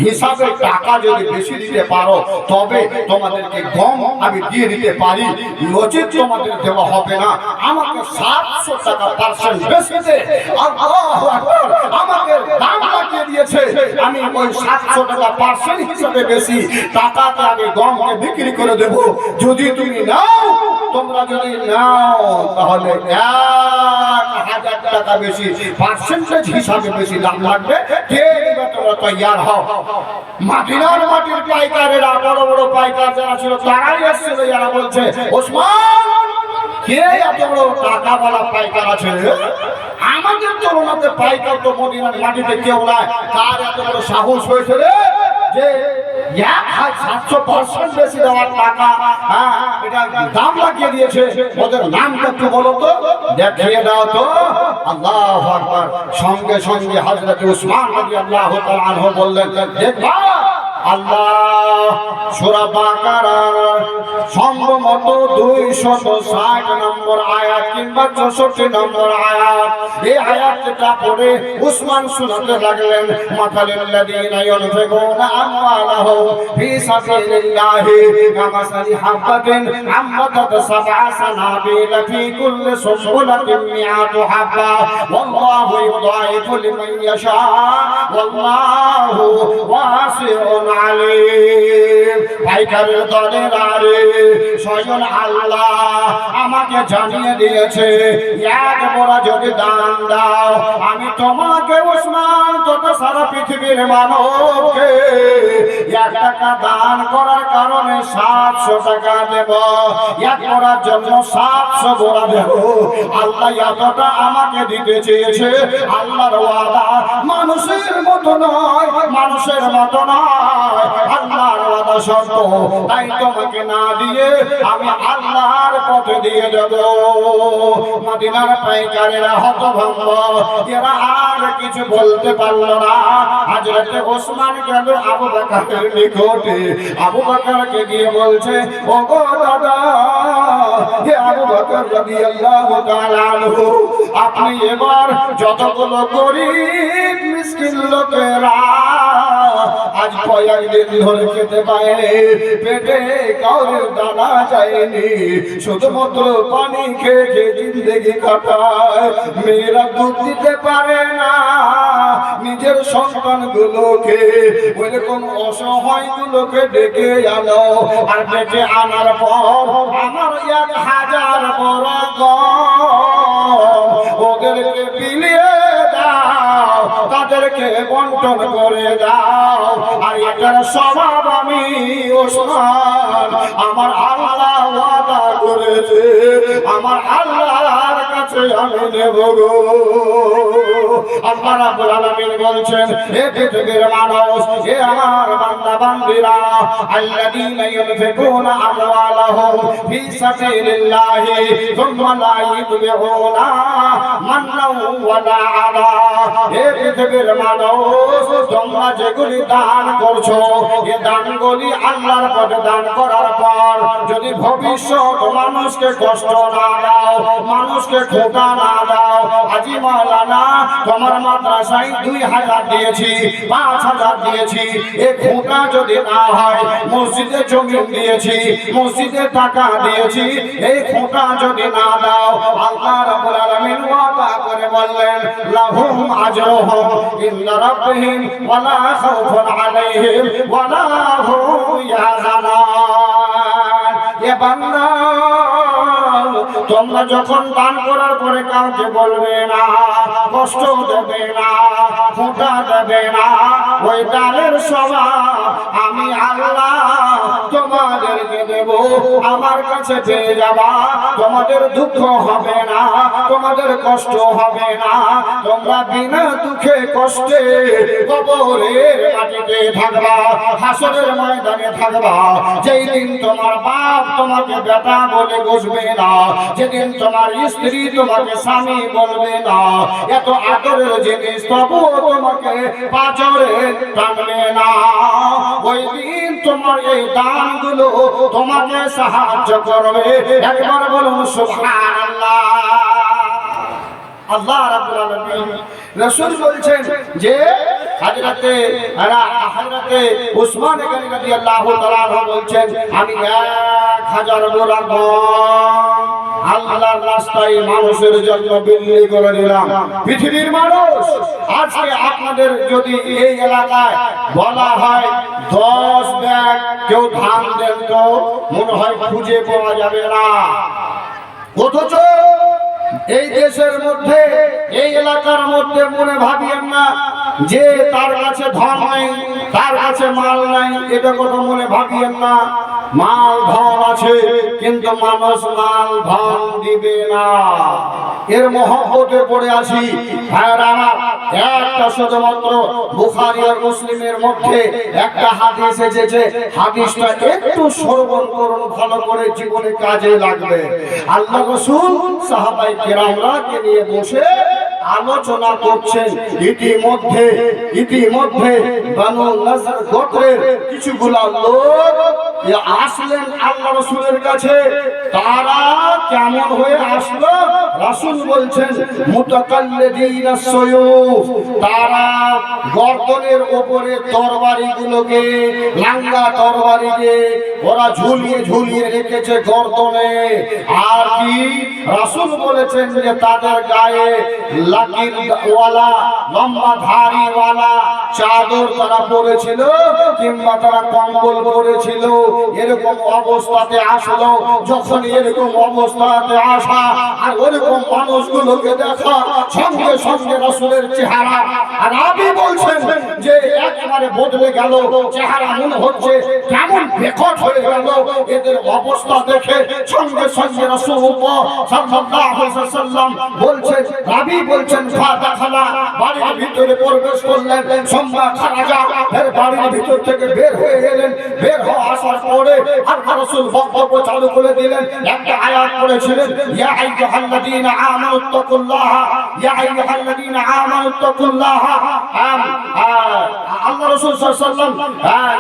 S1: হিসাবে টাকা যদি বেশি দিতে পারো, তবে তোমাদেরকে গম আমি দিয়ে দিতে পারি, নচিত তোমাদের দেওয়া হবে না। আমাকে 700 টাকা পার্সেন্ট বেশি দে। আল্লাহু আকবার। আমাকে দাম লাগিয়ে দিয়েছে, আমি ওই 700 টাকা পার্সেন্ট হিসাবে বেশি টাকাতে আমি গমকে বিক্রি করে দেব। যদি তুমি নাও, তোমরা যদি নাও, তাহলে 1000 টাকা বেশি পার্সেন্টেজ হিসাবে বেশি দাম লাগবে। কে নিবে তোমরা তৈয়ার হও। মদিনার মাটির পাইকারেরা, বড় বড় পাইকার যারা ছিল, তারাই এসেছিল, যারা বলছে, ওসমান, কে এত বড় টাকাওয়ালা পাইকার আছে? আমাদের তুলনাতে পাইকার তো মদিনার মাটিতে কেউ নাই। কার এত বড় সাহস হয়েছে রে যে 700% বেশি দেওয়ার টাকা এটা দাম লাগিয়ে দিয়েছে? ওদের নামটা একটু বলো তো, দেখিয়ে দাও তো। আল্লাহু আকবার। সঙ্গে সঙ্গে হযরত উসমান রাদিয়াল্লাহু তাআলা আনহু বললেন, দেখবা আল্লাহ সূরা বাকারার সম্ভবত 260 নম্বর আয়াত কিংবা 64 নম্বর আয়াত, এই আয়াতটা পড়ে উসমান শোনাতে লাগলেন, মাতালিল্লাযীনা ইউনফিকুনা আমওয়ালাহুম ফি সাবিলিল্লাহি কামাসালি হাববাতিন আমবাতাত সাবআ সানাবিলা ফি কুল্লি সুনবুলাতিন মিআতু হাব্বা ওয়াল্লাহু ইউদাইফু লিমান ইয়াশা ওয়াল্লাহু ওয়াসিউন আলিম। পাইকারের দলের আরে স্বয়ং আল্লাহ আমাকে জানিয়ে দিয়েছে, এক বোরা যদি দান দাও, আমি তোমাকে উসমান তথা সারা পৃথিবীর মানবকে 1 টাকা দান করার কারণে 700 টাকা দেব। 1 বোরার জন্য 700 বোরা দেব। আল্লাহ এতটা আমাকে দিতে চেয়েছে। আল্লাহর ওয়াদা মানুষের মতো নয়, মানুষের মতো নয়, আল্লাহর ওয়াদা সত্য। তাই তোমাকে না দিয়ে আমি আল্লাহর পথে দিয়ে দেব। মদিনার পাইকারেরা হতভম্ব, এরা আর কিছু বলতে পারল না। হযরত ওসমান গেল আবু বকরের নিকটে। আবু বকরকে গিয়ে বলছে, ওগো দাদা, হে আবু বকর রাদিয়াল্লাহু তাআলা আনহু, আপনি এবার যতগুলো গরীব মিসকিন লোকেরা আজ কয়েকদিন ধরে খেতে পায়, পেটে কাউরে দানা যায়নি, শুধুমাত্র পানি খেয়ে খেয়ে জিন্দেগি কাটায়, মেয়েরা দুধ দিতে পারে না নিজের সন্তানগুলোকে, ওইরকম অসহায় গুলোকে ডেকে আনো, আর ডেকে আনার পর আমার 1000 বড় গম ওদেরকে বিলিয়ে দাও, তাদেরকে বন্টন করে দাও। আর এটার স্বভাব আমি ওসমান, আমার আল্লাহ ওয়াদা করেছে, আমার আল্লাহর কাছে আমি নেব গো। আল্লাহ রাব্বুল আলামিন বলছেন, হে পৃথিবীর মানুষ, হে আমার বান্দা বান্দীরা, আল্লাযীনা ইউনফিকুনা আমওয়ালাহুম ফি সাবিলিল্লাহি সুম্মা লা ইউতবিউনা মান্নাও ওয়ালা আযা। হে পৃথিবীর মানুষ, তোমরা যেগুলি দান করছো, এই দানগুলি আল্লাহর পথে দান করার পর যদি ভবিষ্যৎ মানুষকে কষ্ট না দাও, মানুষকে খোটা না দাও, আজি মাওলানা তোমার মাদ্রাসায় 2000 দিয়েছি, 5000 দিয়েছি, এই খোটা যদি না হয়, মসজিদে জমি দিয়েছি, মসজিদে টাকা দিয়েছি, এই খোটা যদি না দাও, আল্লাহ রাব্বুল আলামিন ওয়াদা করে বললেন, লাহুম আজরুহুম ইনদা রাব্বিহিম ওয়ালা খাউফুন আলাইহিম ওয়ালা হুম ইয়াহজানুন। এ বান্দা, তোমরা যখন দান করার পরে কাউকে বলবে না, কষ্ট দেবে না, খোঁটা দেবে না, ওই দানের স্বভাব আমি আল্লাহ তোমাদেরকে দেব, আমার কাছে পেয়ে যাবা। তোমাদের দুঃখ হবে না, তোমাদের কষ্ট হবে না, তোমরা বিনা দুঃখে কষ্টে কবরের মাটিতে থাকবা, হাসরের ময়দানে থাকবা। যেই দিন তোমার বাপ তোমাকে বেটা বলে বসবে না, যেদিন তোমার স্ত্রী তোমাকে স্বামী বলবে না, এত আদরের জিনিস তবুও তোমাকে পাঁচরে টানবে না, ওই দিন তোমার এই দানগুলো তোমাকে সাহায্য করবে। একবার বলুন সুবহানাল্লাহ। আল্লাহ রাব্বুল আলামিন রাসূল বলছেন যে হযরতে উসমান গনি রাদিয়াল্লাহু তাআলা বলছেন, আমি 1000 বোরা গম আল্লাহর রাস্তায় মানুষের জন্য বিলি করে দিলাম। পৃথিবীর মানুষ, আজকে আপনাদের যদি এই এলাকায় বলা হয় 10 ব্যাগ কেউ ধান দেন তো মনে হয় খুঁজে পাওয়া যাবে না। অথচ এই দেশের মধ্যে, এই এলাকার মধ্যে মনে ভাবিয়েন না যে তার কাছে ধন নাই, তার কাছে মাল নাই, এটা কথা মনে ভাবিয়েন না। মাল ধন আছে, কিন্তু মানুষ মাল ধন দিবে না। এর মহব্বতে পড়ে আসি ভাইরা আমার, একটা শুধুমাত্র বুখারী আর মুসলিমের মধ্যে একটা হাদিস এসেছে, হাদিসটা একটু শ্রবণ করুন, ভালো করে জীবনে কাজে লাগবে। আল্লাহ রাসূল সাহাবায়ে কেরামকে নিয়ে বসে আলোচনা করছেন। ইতিমধ্যে বানু নজর গোত্রের কিছুগুলা লোক আসলেন আল্লাহ রাসূলের কাছে। তারা কেমন হয়ে আসলো? রাসূল বলছেন, মুতাকাল্লিদিনাস সুয়ুফ, তারা গর্দনের উপরে তরবারিগুলোকে, লাঙ্গা তরবারিকে ওরা ঝুলিয়ে ঝুলিয়ে রেখেছে গর্দনে। আর কি রাসূল বলেছেন যে তাদের গায়ে লাকির ওয়ালা, লম্বা ধারি ওয়ালা চাদর তারা পরেছিল, কিংবা তারা কম্বল পরেছিল। এরকম অবস্থাতে আসলো। যখন এরকম অবস্থাতে আসা আর ওরকম মানুষগুলোকে দেখা, সঙ্গে সঙ্গে রাসূলের চেহারা, আর আপনি বলছেন যে একেবারে বদলে গেল চেহারা, মনে হচ্ছে কেমন বেকট হয়ে গেল। এদের অবস্থা দেখে সঙ্গে সঙ্গে রাসূলুল্লাহ সাল্লাল্লাহু আলাইহি ওয়াসাল্লাম বলছেন, রাবি বলছেন, ফাদাখালা, বাড়ির ভিতরে প্রবেশ করলেন, সম্মা খারাজা, এর বাড়ির ভিতর থেকে বের হয়ে এলেন। বের হয়ে আসার পরে আল্লাহ রাসূল বক্তব্য চালু করে দিলেন। একটা আয়াত পড়েছিলেন, ইয়া আইয়ুহাল্লাযীনা আমানুত্তাকুল্লাহ, ইয়া আইয়ুহাল্লাযীনা আমানুত্তাকুল্লাহ। আল্লাহ রাসূল সাল্লাল্লাহু আলাইহি ওয়াসাল্লাম,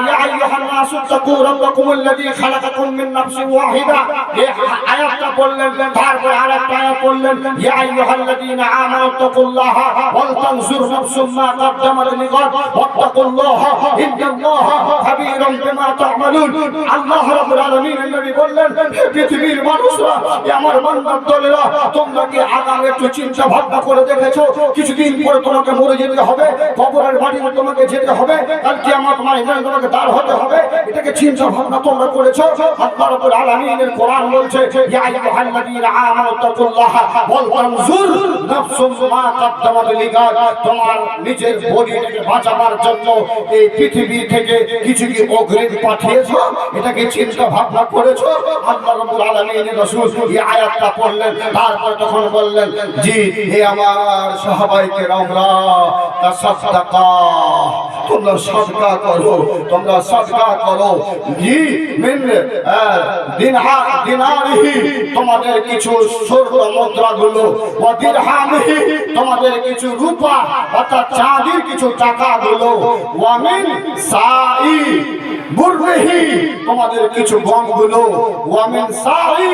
S1: ইয়া আইয়ুহান নাসুত্তাকু রাব্বাকুমুল্লাযী খালাকাকুম মিন নাফসিন ওয়াহিদা, এই আয়াতটা বললেন। তারপর আরেকটা আয়াত বললেন, ইয়া আইয়ুহাল্লাযীনা আমানুত্তাকুল্লাহ ওয়াল তানজুর নাফসুম মা কাদ্দামাত লিগাদ ওয়াত্তাকুল্লাহ ইন্নাল্লাহা খাবীরুম বিমা তা'মালুন। আল্লাহ রাব্বুল আলামিন নবী বললেন, পৃথিবীর মানুষরা, আমার বান্দার দলেরা, তোমরা কি আগামী একটু চিন্তা ভাবনা করে দেখেছো? কিছুদিন পরে তোমাকে মরে যেতে হবে, কবরের মাটিতে তোমাকে যেতে হবে, কাল কিয়ামত ময়দানে তোমাকে দাঁড় হতে হবে। এটাকে চিন্তা ভাবনা তোমরা করেছো? আল্লাহ রাব্বুল আলামিনের কোরআন বলছে, ইয়া আইয়ুহাল্লাযীনা আমানু তাকুল্লাহা ওয়াল তানজুর নাফসুম মা কাদ্দামাত লিগাদ। তোমার নিজের বডিটাকে বাঁচাবার জন্য এই পৃথিবী থেকে কিছু কি অগ্রিম পাঠিয়েছো? এটাকে চিন্তা ভাবনা করেছো? আল্লাহ রাব্বুল আলামিনের রাসূল এই আয়াতটা পড়লেন, তারপর তখন বললেন, জি হে আমার সাহাবায়ে কেরামরা, তাসাদদাকা, তোমরা সাদকা করো, তোমরা সাদকা করো। জি মিন দিনারিহি, তোমাদের কিছু স্বর্ণ মুদ্রাগুলো, ওয়া দিরহামিহি, তোমাদের কিছু রূপা অর্থাৎ চাঁদির কিছু টাকাগুলো, ওয়া মিন সাই বুররিহি, তোমাদের কিছু গমগুলো, ওয়া মিন সাই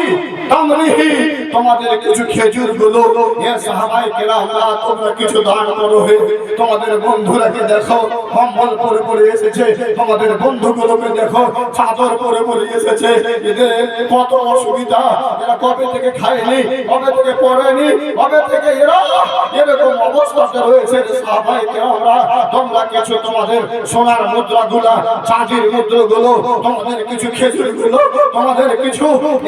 S1: তামরিহি, তোমাদের কিছু খেজুরগুলো। এ সাহাবায়ে কেরামরা, তোমরা কিছু দান করো। হে তোমাদের বন্ধুরাকে দেখো কম্বল পরে পরে এসেছে, তোমাদের বন্ধুগুলোকে দেখো চাদর পরে পরে এসেছে, এদের কত অসুবিধা, এরা কবে থেকে খায়নি, কবে থেকে পড়েনি, কবে থেকে এরা এরকম অবস্থাতে রয়েছে। সাহাবায়ে কেরামরা, তোমরা কিছু তোমাদের সোনার মুদ্রাগুলা, চাঁদির মুদ্রাগুলো, তোমাদের কিছু খেজুরগুলো, তোমাদের কিছু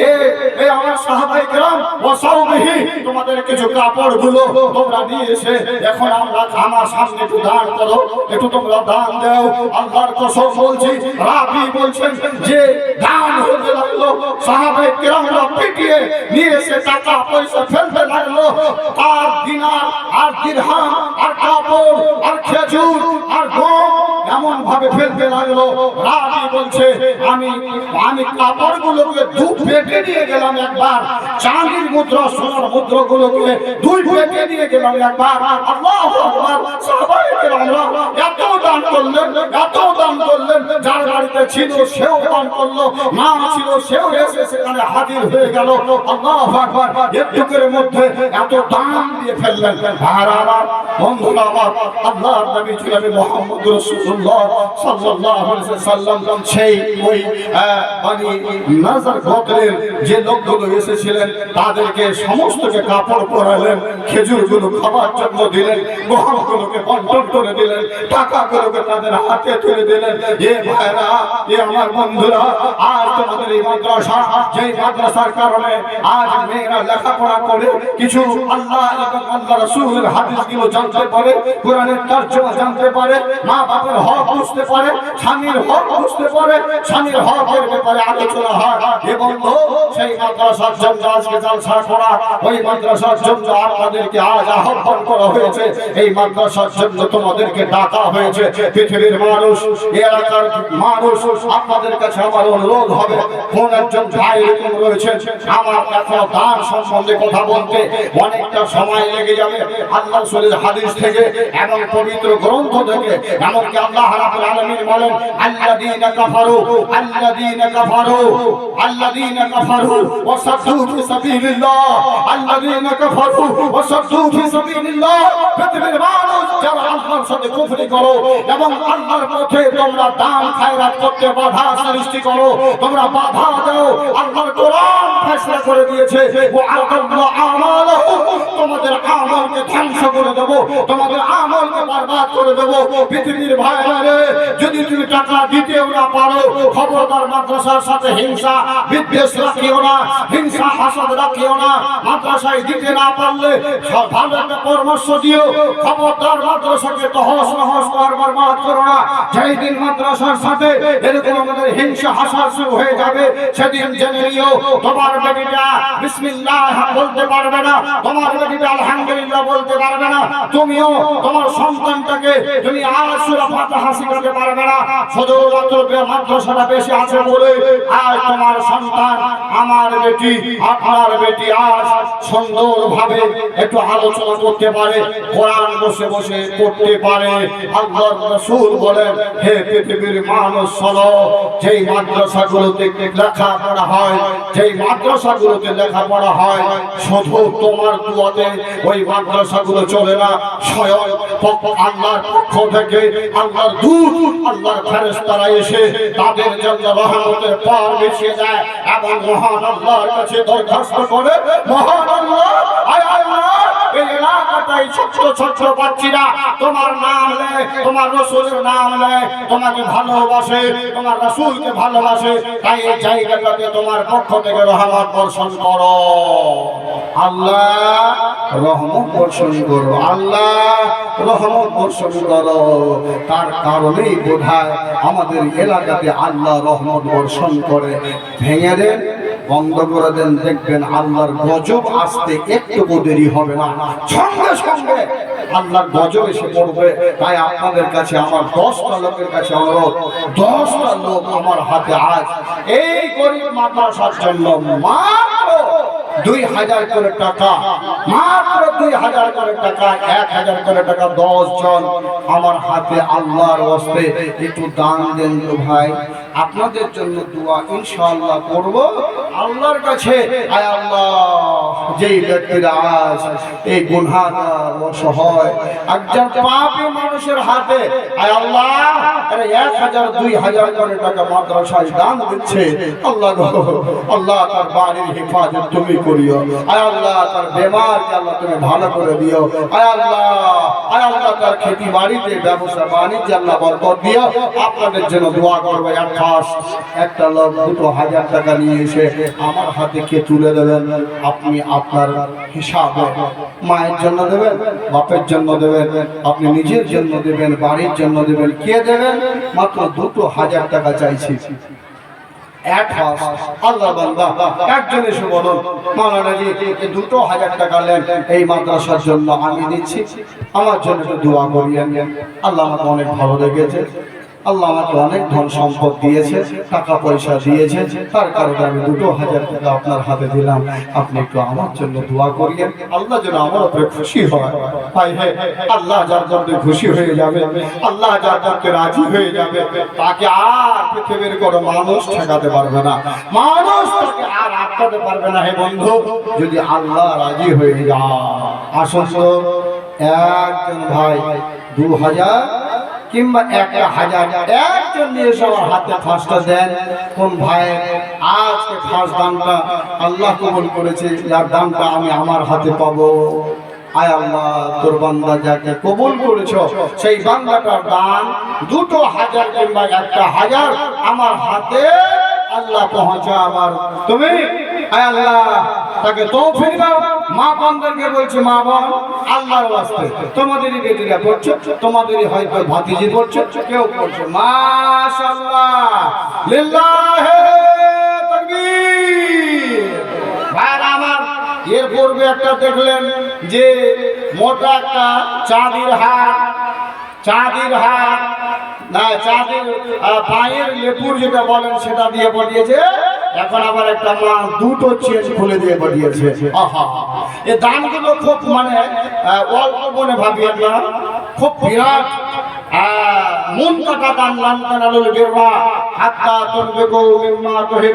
S1: এই আমার সাহাবায়ে কেরাম ওয়াসাউবিহি, তোমাদের কিছু কাপড়গুলো তোমরা নিয়ে এসে এখন আমরা আমার সামনে একটু দান করো, একটু তোমরা দান দাও। আল্লাহর কসম বলছি, রাবি বলছেন যে দান হতে লাগলো, সাহাবায়ে কেরামরা পিটিয়ে নিয়ে এসে টাকা পয়সা ফেলতে লাগলো। আর দিনার আর দিরহাম আর কাপড় আর খেজুর আর গম এমন ভাবে ফেলতে লাগলো। রাবি বলছে, আমি কাপড়গুলোকে দু পেটে নিয়ে গেলাম একবার, চাঁদির মুদ্রা সোনার মুদ্রাগুলোকে দুই পেটে নিয়ে গেলাম একবার। আল্লাহু আকবার। সাহাবায়ে কেরামরা এত দান করলেন, এত দান করলেন, যার বাড়িতে ছিল সেও দান করলো, না ছিল সেও এসে সেখানে হাজির হয়ে গেল। আল্লাহু আকবার। একটুকের মধ্যে এত দান দিয়ে ফেললেন। আর আমার বন্ধুরা আমার, আল্লাহর নবী ছিলেন মুহাম্মদ রাসূলুল্লাহ সাল্লাল্লাহু আলাইহি ওয়াসাল্লাম, সেই ওই বনি নাজার গোত্রের যে লোকগুলো এসেছিলেন তাদেরকে সমস্তকে কাপড় পরালেন, খেজুরগুলো খাবার জন্য দিলেন, গহমগুলোকে বন্টন করে দিলেন, টাকাগুলোকে তাদের হাতে তুলে দিলেন। এ ভাইরা, এ আমার বন্ধুরা, আজ তোমাদের এই মাদ্রাসা, যেই মাদ্রাসার কারণে আজ মেয়েরা লেখাপড়া করে কিছু আল্লাহ এবং আল্লাহ রাসূলের হাদিসগুলো জানতে পারে, কোরআনের তরজমা জানতে পারে, মা বাবার হক বুঝতে পারে, স্বামীর হক বুঝতে পারে, স্বামীর হকের ব্যাপারে আলোচনা হয়। এবং সেই মাদ্রাসার জন্য আজকে জলসা করা, ওই মাদ্রাসার জন্য আপনাদেরকে আজ আহ্বান করা হয়েছে, এই মাদ্রাসার জন্য তোমাদেরকে ডাকা হয়েছে। পৃথিবীর মানুষ, এলাকার মানুষ, আপনাদের কাছে আমার অনুরোধ হবে, কোন একজন ভাই এরকম রয়েছেন, আমার এখন দান সম্বন্ধে কথা বলতে অনেকটা সময় লেগে যাবে। আল্লাহ রাসূলের হাদিস থেকে এবং পবিত্র গ্রন্থ থেকে, এমনকি আল্লাহ রাব্বুল আলামিন বলেন, আল্লাযীনা কাফারু ওয়া সাদ্দু ফি সাবিলিল্লাহ, আল্লাযীনা কাফারু ওয়া সাদ্দু ফি সাবিলিল্লাহ। পৃথিবীর মানুষ যারা আল্লাহর সাথে কুফরি করো এবং আল্লাহর পথে তোমরা দান খায়রাত করতে বাধা সৃষ্টি করো, তোমরা বাধা দাও, আল্লাহর কোরআন ফয়সালা করে দিয়েছে, ওয়া আদাল্লা আমালাহুম, তোমাদের আমলকে ধ্বংস করে দেব, তোমাদের আমলকে বরবাদ করে দেব। পৃথিবীর ভাইরা রে, যদি তুমি টাকা দিতেও না পারো, খবরদার মাদ্রাসার সাথে হিংসা বিদ্বেষ রাখিও না, হিংসা হাসাদ রাখিও না। মাদ্রাসায় দিতে না পারলে ভালো একটা পরামর্শ দিও, খবরদার মাদ্রাসাকে তহস নহস বরবাদ করো না। যেই দিন মাদ্রাসার সাথে এরকম আমাদের হিংসা হাসাদ শুরু হয়ে যাবে, সেদিন জেনে নিও তোমার বেটিটা বিসমিল্লাহ বলতে পারবে না, তোমার বেটিটা আলহামদুলিল্লাহ বলতে পারবে না, তুমিও তোমার সন্তানটাকে তুমি আজ সূরা ফাতিহা শিখাতে পারবে না। শুধুমাত্র মাদ্রাসাটা বেশি আছে বলে আজ তোমার সন্তান, আমার বেটি, আপনার বেটি আজ সুন্দরভাবে একটু আলোচনা করতে পারে, কোরআন বসে বসে পড়তে পারে। আল্লাহর রাসূল বলেন, হে পৃথিবীর মানুষ শোনো, যেই মাদ্রাসাগুলোতে লেখাপড়া হয়, যেই মাদ্রাসাগুলোতে লেখাপড়া হয়, শুধু তোমার দুয়াতে ওই মাদ্রাসাগুলো চলে না, স্বয়ং আল্লাহর পক্ষ থেকে আল্লাহর দূত, আল্লাহর ফেরেশতারা এসে তাদের জন্য রহমতের পার বিছিয়ে দেয় এবং মহান আল্লাহর কাছে দরখাস্ত করে, মহান আল্লাহ, আয় আল্লাহ, এই এলাকাটা তাই ছোট্ট ছোট্ট বাচ্চারা তোমার নাম নেয়, তোমার রাসূলের নাম নেয়, তোমাকে ভালোবাসে, তোমার রাসূলকে ভালোবাসে, তাই এই জায়গাটাতে তোমার পক্ষ থেকে রহমত বর্ষণ করো। আল্লাহ রহমত বর্ষণ করো, আল্লাহ রহমত বর্ষণ করো। তার কারণেই বোধহয় আমাদের এলাকাতে আল্লাহ রহমত বর্ষণ করে। ভেঙে দেন, বন্ধ করে দেন, দেখবেন আল্লাহর গজব আসতে একটু দেরি হবে না, সঙ্গে সঙ্গে আল্লাহর গজব এসে পড়বে। তাই আপনাদের কাছে আমার 10টা লোকের কাছে অনুরোধ, 10টা লোক আমার হাতে আজ এই গরিব মাদ্রাসার জন্য মাত্র 2000 করে টাকা, মাত্র 2000 করে টাকা, 1000 করে টাকা 10 জন আমার হাতে আল্লাহর ওয়াস্তে একটু দান দেন তো ভাই। আপনাদের জন্য দোয়া ইনশাআল্লাহ করব আল্লাহর কাছে। আয় আল্লাহ, যেই ব্যক্তিরা আজ এই গুনাহগার অসহায় একজন পাপী মানুষের হাতে আয় আল্লাহ 1000 2000 করে টাকা মাদ্রাসায় দান দিচ্ছে, আল্লাহ গো আল্লাহ তার বাড়ির হেফাজত তুমি করিও। আয় আল্লাহ তার বেমারকে আল্লাহ তুমি ভালো করে দিও। আয় আল্লাহ তার খেতি বাড়িতে ব্যবসা বাণিজ্য আল্লাহ বরকত দিও। আপনাদের জন্য দোয়া করবো। একটা লোক 2000 টাকা নিয়ে এসে আমার হাতে কে তুলে দেবেন, আপনি আপনার হিসাবে মায়ের জন্য দেবেন, বাপের জন্য দেবেন, আপনি নিজের জন্য দেবেন, বাড়ির জন্য দেবেন, কে দেবেন? মাত্র 2000 টাকা চাইছি। আল্লাহ বান্দা একজন এসে বলুন, মাওলানা জি 2000 টাকা নেন এই মাদ্রাসার জন্য, আমি দিচ্ছি, আমার জন্য একটু দোয়া করিয়েন। আল্লাহ আমাকে অনেক ভালো লেগেছে, আল্লাহ আমাকে অনেক ধন সম্পদ দিয়েছে, টাকা পয়সা দিয়েছে, তার কারণে আমি 2000 টাকা আপনার হাতে দিলাম, আপনি একটু আমার জন্য দোয়া করিয়েন, আল্লাহ যেন আমার উপরে খুশি হয়। ভাই হ্যাঁ, আল্লাহ যার জন্য খুশি হয়ে যাবে, আল্লাহ যার জন্য রাজি হয়ে যাবে, তাকে আর পৃথিবীর কোনো মানুষ ঠেকাতে পারবে না, মানুষ তাকে আর আটকাতে পারবে না। হে বন্ধু, যদি আল্লাহ রাজি হয়ে যায়, আসুন তো একজন ভাই 2000 কিংবা 1000 একজন নিয়ে সবার হাতে ফার্স্টটা দেন। কোন ভাই আজকে ফার্স্ট দানটা আল্লাহ কবুল করেছে, যার দানটা আমি আমার হাতে পাবো। আয় আল্লাহ, তোর বান্দা যাকে কবুল করেছো সেই বান্দাটার দান 2000 কিংবা 1000 আমার হাতে আল্লাহ পৌঁছা আমার তুমি। আয় আল্লাহ তাকে তৌফিক দাও। মা বোনদেরকে বলছি, মা বোন আল্লাহর ওয়াস্তে তোমাদেরই বেটিরা পড়ছে, তোমাদেরই হয়তো ভাতিজি পড়ছে, কেউ পড়ছে, মাশাআল্লাহ লিল্লাহি তাকবীর। ভাই আমার এর পূর্বে একটা দেখলেন যে মোটা একটা চাঁদির হার না, চাঁদের পায়ের লেপুর যেটা বলেন সেটা দিয়ে পাঠিয়েছে। এখন আবার একটা মা 2টো চেন খুলে দিয়ে পাঠিয়েছে। আহা, এই দানগুলো খুব মানে অল্প মনে ভাবিয়েন না, খুব বিরাট মন কাটা দান। লান তানালুল বিররা হাত্তা তুনফিকু মিম্মা তুহিব্বুন।